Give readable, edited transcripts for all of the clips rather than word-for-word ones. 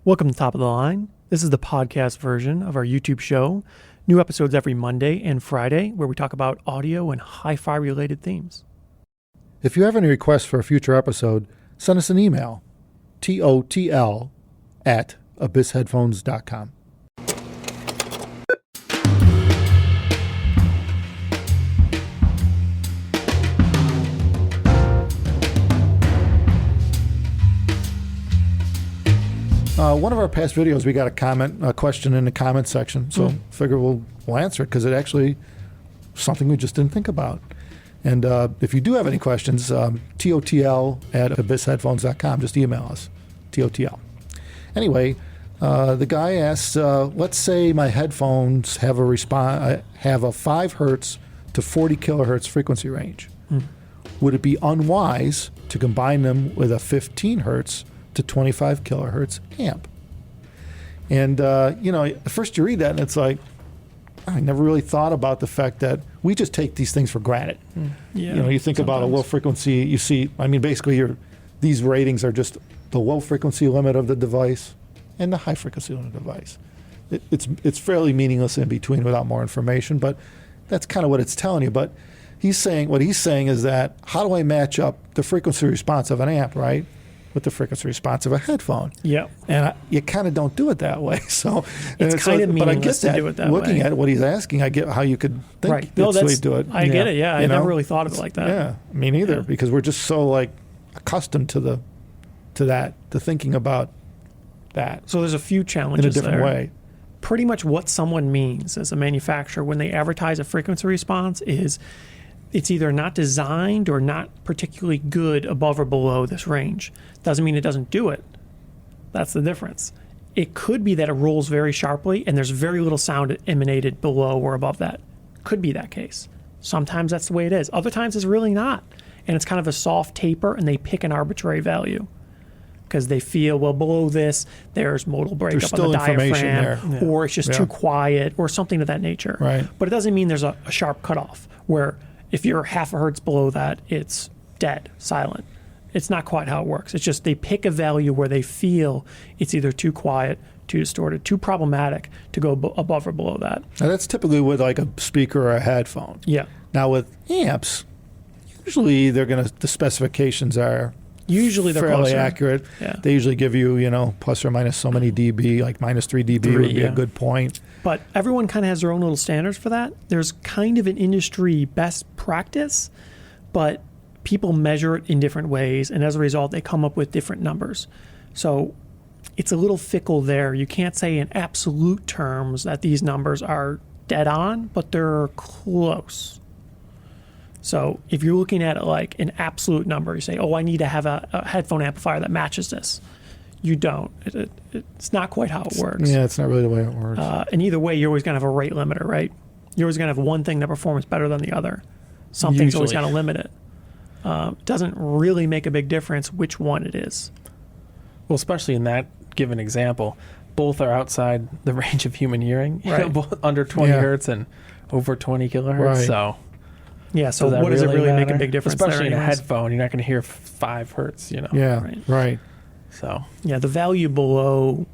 Welcome to Top of the Line. This is the podcast version of our YouTube show. New episodes every Monday and Friday where we talk about audio and hi-fi related themes. If you have any requests for a future episode, send us an email, totl@abyssheadphones.com. One of our past videos, we got a question in the comment section, so figure we'll answer it because it actually something we just didn't think about. And if you do have any questions, totl@abyssheadphones.com. Just email us, totl. Anyway, the guy asks, let's say my headphones have a 5 hertz to 40 kilohertz frequency range. Would it be unwise to combine them with a 15 hertz to 25 kilohertz amp? And, at first you read that and it's like, I never really thought about the fact that we just take these things for granted. Yeah, you think about a low frequency, you see, basically these ratings are just the low frequency limit of the device and the high frequency limit of the device. It's fairly meaningless in between without more information, but that's kind of what it's telling you. But what he's saying is that how do I match up the frequency response of an amp, right, with the frequency response of a headphone? Yeah. And you kind of don't do it that way. So it's kind of meaningless to do it that way. Looking at what he's asking, I get how you could think right. that's the way to do it. I get it, yeah. I never really thought of it like that. Yeah, me neither, because we're just so accustomed to thinking about that. So there's a few challenges in a different way. Pretty much what someone means as a manufacturer when they advertise a frequency response is it's either not designed or not particularly good above or below this range. Doesn't mean it doesn't do it. That's the difference. It could be that it rolls very sharply and there's very little sound emanated below or above that. Could be that case. Sometimes that's the way it is. Other times it's really not. And it's kind of a soft taper and they pick an arbitrary value because they feel, well, below this, there's modal breakup on the diaphragm, or it's just too quiet or something of that nature. Right. But it doesn't mean there's a sharp cutoff where if you're half a hertz below that, it's dead, silent. It's not quite how it works. It's just they pick a value where they feel it's either too quiet, too distorted, too problematic to go above or below that. Now that's typically with like a speaker or a headphone. Yeah. Now with amps, usually the specifications are usually they're fairly closer. Accurate. Yeah. They usually give you, plus or minus so many dB, like minus 3 dB would be a good point. But everyone kind of has their own little standards for that. There's kind of an industry best practice, but people measure it in different ways, and as a result, they come up with different numbers. So it's a little fickle there. You can't say in absolute terms that these numbers are dead on, but they're close. So if you're looking at it like an absolute number, you say, oh, I need to have a headphone amplifier that matches this. You don't. It's not quite how it works. Yeah, it's not really the way it works. And either way, you're always going to have a rate limiter, right? You're always going to have one thing that performs better than the other. Something's always going to limit it. It doesn't really make a big difference which one it is. Well, especially in that given example, both are outside the range of human hearing, right? Both under 20 hertz and over 20 kilohertz. Right. So, so what does it really make a big difference? Especially there in a headphone, you're not going to hear 5 hertz. Yeah, right. So yeah, the value below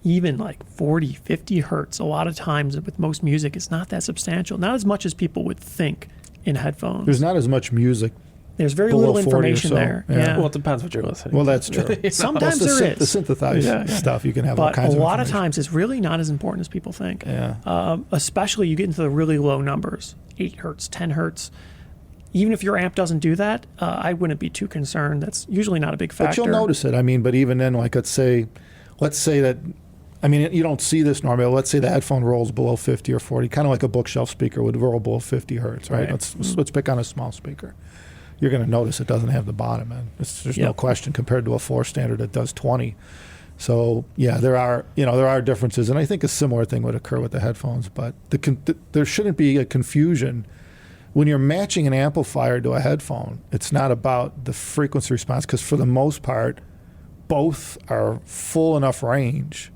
even like 40, 50 hertz, a lot of times with most music, it's not that substantial. Not as much as people would think in headphones. There's not as much music. There's very little information there. Yeah. Well, it depends what you're listening to. Well, that's true. Sometimes there is. The synthesized stuff, you can have all kinds of But a lot of information. times it's really not as important as people think. Yeah. Especially you get into the really low numbers, 8 hertz, 10 hertz. Even if your amp doesn't do that, I wouldn't be too concerned. That's usually not a big factor. But you'll notice it. But even then, like let's say that, you don't see this normally. Let's say the headphone rolls below 50 or 40, kind of like a bookshelf speaker would roll below 50 hertz, right? Let's pick on a small speaker. You're going to notice it doesn't have the bottom end. There's no question compared to a floor standard that does 20. So yeah, there are differences, and I think a similar thing would occur with the headphones. But there shouldn't be a confusion. When you're matching an amplifier to a headphone, it's not about the frequency response, because for the most part, both are full enough range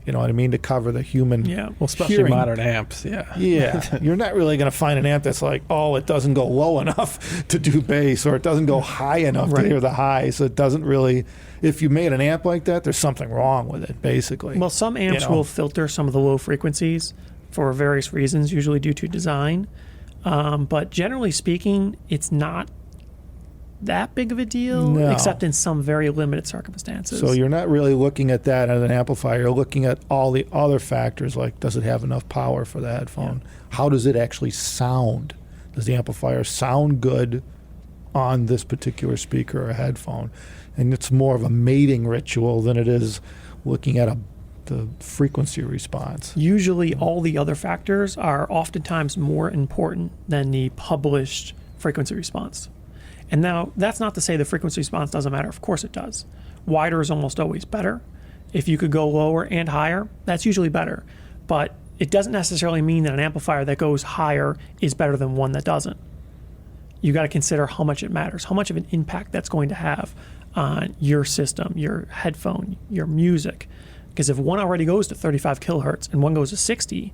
You know what I mean? To cover the human. Yeah. Well, especially hearing. modern amps. Yeah. Yeah, you're not really going to find an amp that's like, oh, it doesn't go low enough to do bass, or it doesn't go high enough Right. to hear the highs. It doesn't really. If you made an amp like that, there's something wrong with it, basically. Well, some amps You know. will filter some of the low frequencies for various reasons, usually due to design. But generally speaking, it's not that big of a deal, No. except in some very limited circumstances. So you're not really looking at that as an amplifier. You're looking at all the other factors, like does it have enough power for the headphone? How does it actually sound? Does the amplifier sound good on this particular speaker or headphone? And it's more of a mating ritual than it is looking at the frequency response. Usually, all the other factors are oftentimes more important than the published frequency response. And now, that's not to say the frequency response doesn't matter. Of course it does. Wider is almost always better. If you could go lower and higher, that's usually better. But it doesn't necessarily mean that an amplifier that goes higher is better than one that doesn't. You got to consider how much it matters, how much of an impact that's going to have on your system, your headphone, your music. Because if one already goes to 35 kilohertz and one goes to 60,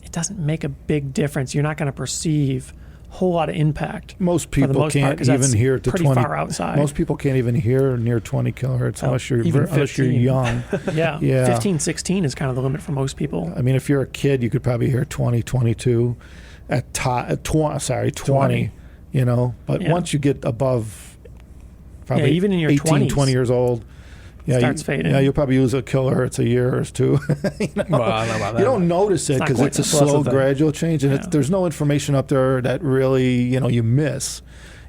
it doesn't make a big difference. You're not going to perceive a whole lot of impact. Most for the people most part, can't 'cause that's even hear to pretty 20. far outside. Most people can't even hear near 20 kilohertz unless you're even unless you're 15. young. Yeah, Yeah. 15, 16 is kind of the limit for most people. I mean, if you're a kid, you could probably hear 20, 22 at 20, you know. But Yeah. once you get above probably even in your 18, 20s, 20 years old, starts fading. Yeah, you'll probably lose a kilohertz a year or two. You know? Well, I don't know about that. You don't notice it not because quite it's a that. Well, that's slow, the thing. gradual change, and Yeah. there's no information up there that really, you miss.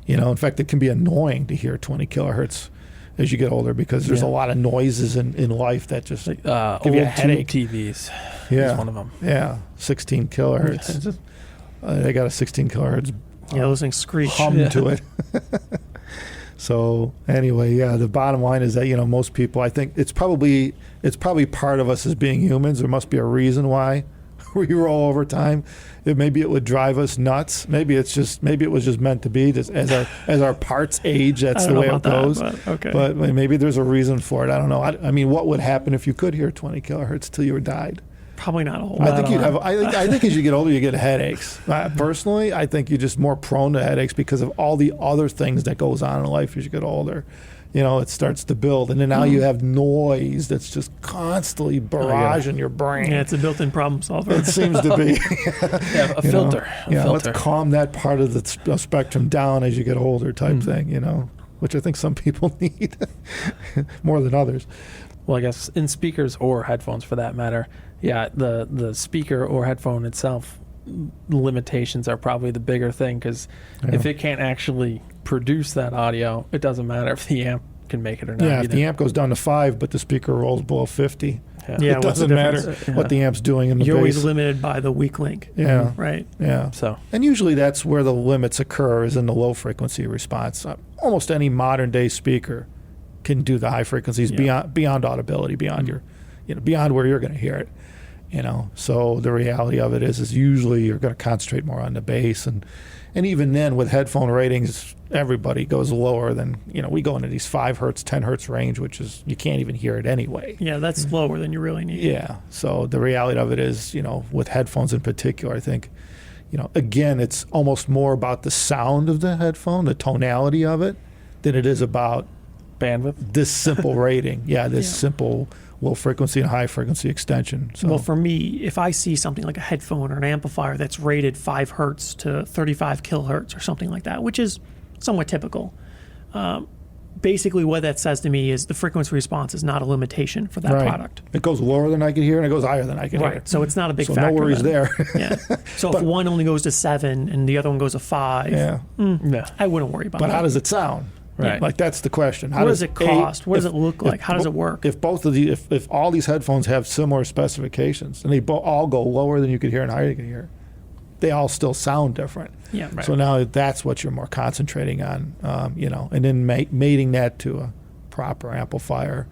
In fact, it can be annoying to hear 20 kilohertz as you get older because there's Yeah. a lot of noises in life that just give you a Old headache. tube TVs Yeah, is one of them. yeah, 16 kilohertz. They got a 16 kilohertz Yeah, those things screech. hum to it. So anyway, yeah, the bottom line is that most people, I think it's probably part of us as being humans. There must be a reason why we roll over time. Maybe it would drive us nuts. Maybe it was just meant to be. Just as our parts age, that's I the don't way know it about goes. that, but okay. But maybe there's a reason for it. I don't know. I mean, what would happen if you could hear 20 kilohertz till you died? Probably not a whole I lot. think you'd have. I think as you get older, you get headaches. Personally, I think you're just more prone to headaches because of all the other things that goes on in life as you get older. It starts to build, and then now you have noise that's just constantly barraging your brain. Yeah, it's a built-in problem solver. It seems to be. Yeah, a filter. Yeah, A let's filter. calm that part of the spectrum down as you get older, type thing. Which I think some people need more than others. Well, I guess in speakers or headphones for that matter, yeah, the speaker or headphone itself, limitations are probably the bigger thing because if it can't actually produce that audio, it doesn't matter if the amp can make it or not. Yeah, if either. the amp goes down to 5, but the speaker rolls below 50, Yeah, it what's the doesn't matter difference? Yeah. what the amp's doing in the You're bass. always limited by the weak link. Yeah. Right. Yeah. So And usually that's where the limits occur, is in the low frequency response. Almost any modern day speaker can do the high frequencies beyond audibility, beyond your, beyond where you're going to hear it. So the reality of it is usually you're going to concentrate more on the bass, and even then with headphone ratings, everybody goes lower than we go into these 5 hertz, 10 hertz range, which is you can't even hear it anyway. Yeah, that's lower than you really need. Yeah. So the reality of it is, with headphones in particular, I think, again, it's almost more about the sound of the headphone, the tonality of it, than it is about bandwidth. this simple rating. Yeah, this Yeah. simple low frequency and high frequency extension. So Well, for me, if I see something like a headphone or an amplifier that's rated 5 hertz to 35 kilohertz or something like that, which is somewhat typical, basically what that says to me is the frequency response is not a limitation for that right. product. It goes lower than I can hear, and it goes higher than I can hear. Right. So it's not a big So factor. no worries then. there. Yeah. So if one only goes to 7 and the other one goes to 5, Yeah. Yeah. I wouldn't worry about But that. how does it sound? Right. Like that's the question. How What does it cost? What does it look like? How does it work? If both of the if all these headphones have similar specifications and they all go lower than you could hear and higher you can hear, they all still sound different. Yeah. So now that's what you're more concentrating on, and then mating that to a proper amplifier.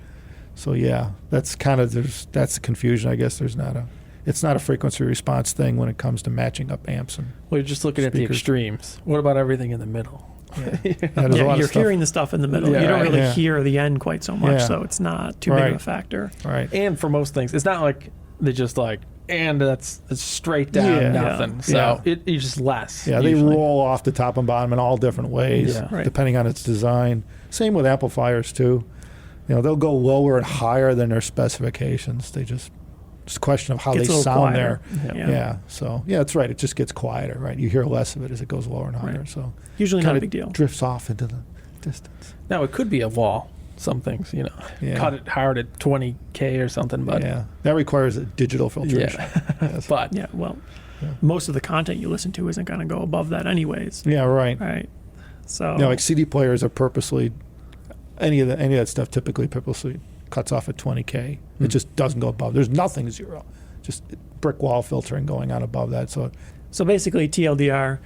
So yeah, that's kind of that's the confusion. I guess it's not a frequency response thing when it comes to matching up amps and Well, you're just looking at the Speakers. extremes. What about everything in the middle? Yeah, there's a lot of you're stuff. hearing the stuff in the middle. Yeah, you don't right. really Yeah. hear the end quite so much, Yeah. so it's not too big of a Right. factor. Right. And for most things, it's not like they just like, and it's straight down Yeah. nothing. Yeah. So Yeah. it's just less. Yeah, they usually. roll off the top and bottom in all different ways, Yeah. Right. depending on its design. Same with amplifiers too. They'll go lower and higher than their specifications. It's a question of how Gets a they little sound quieter. there. Yeah. Yeah. So that's right. It just gets quieter, right? You hear less of it as it goes lower and higher. Right. So Usually not a kinda big deal. drifts off into the distance. Now it could be a wall. Some things, Yeah. cut it hard at 20K or something, but Yeah, that requires a digital filtration. Yes. but Yeah, well, Yeah. most of the content you listen to isn't going to go above that anyways, Yeah, right. right? So Like CD players are purposely any of that stuff typically purposely cuts off at 20K. It just doesn't go above. There's nothing zero. Just brick wall filtering going on above that. So So basically, TLDR,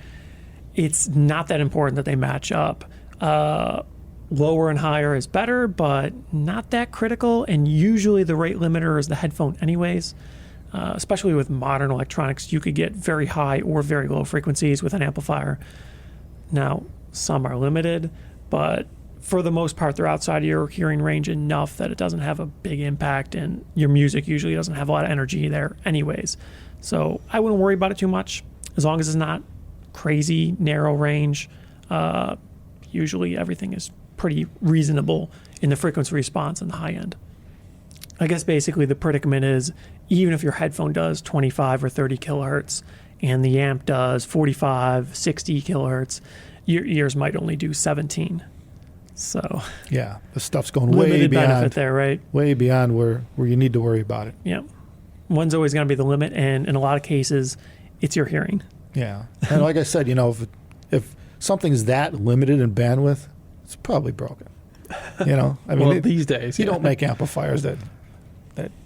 it's not that important that they match up. Lower and higher is better, but not that critical. And usually the rate limiter is the headphone, anyways. Especially with modern electronics, you could get very high or very low frequencies with an amplifier. Now, some are limited, but for the most part, they're outside of your hearing range enough that it doesn't have a big impact, and your music usually doesn't have a lot of energy there, anyways. So I wouldn't worry about it too much, as long as it's not crazy narrow range. Usually everything is pretty reasonable in the frequency response and the high end. I guess basically the predicament is, even if your headphone does 25 or 30 kilohertz and the amp does 45, 60 kilohertz, your ears might only do 17. So yeah, the stuff's going way limited benefit beyond there, right? way beyond where you need to worry about it. Yeah. One's always going to be the limit, and in a lot of cases, it's your hearing. Yeah, and like I said, if something's that limited in bandwidth, it's probably broken. I mean, well, these days you don't make amplifiers that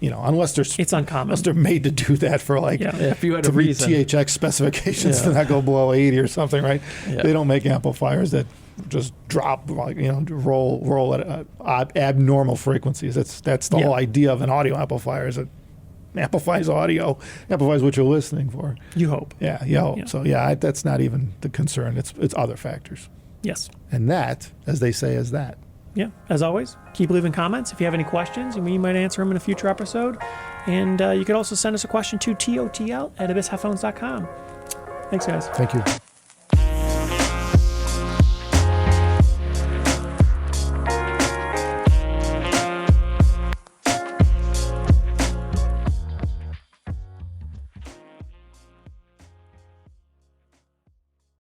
unless they're It's uncommon. unless they're made to do that for like Yeah. If you had to a meet reason, THX specifications Yeah. to not go below 80 or something, right? Yeah. They don't make amplifiers that just drop roll at abnormal frequencies. That's the Yeah. whole idea of an audio amplifier, is it amplifies audio, amplifies what you're listening for. You hope. Yeah. So that's not even the concern. It's other factors, Yes. and that, as they say, is that. Yeah. As always, keep leaving comments if you have any questions, and we might answer them in a future episode. And you could also send us a question to totl@abyssheadphones.com. Thanks, guys. Thank you.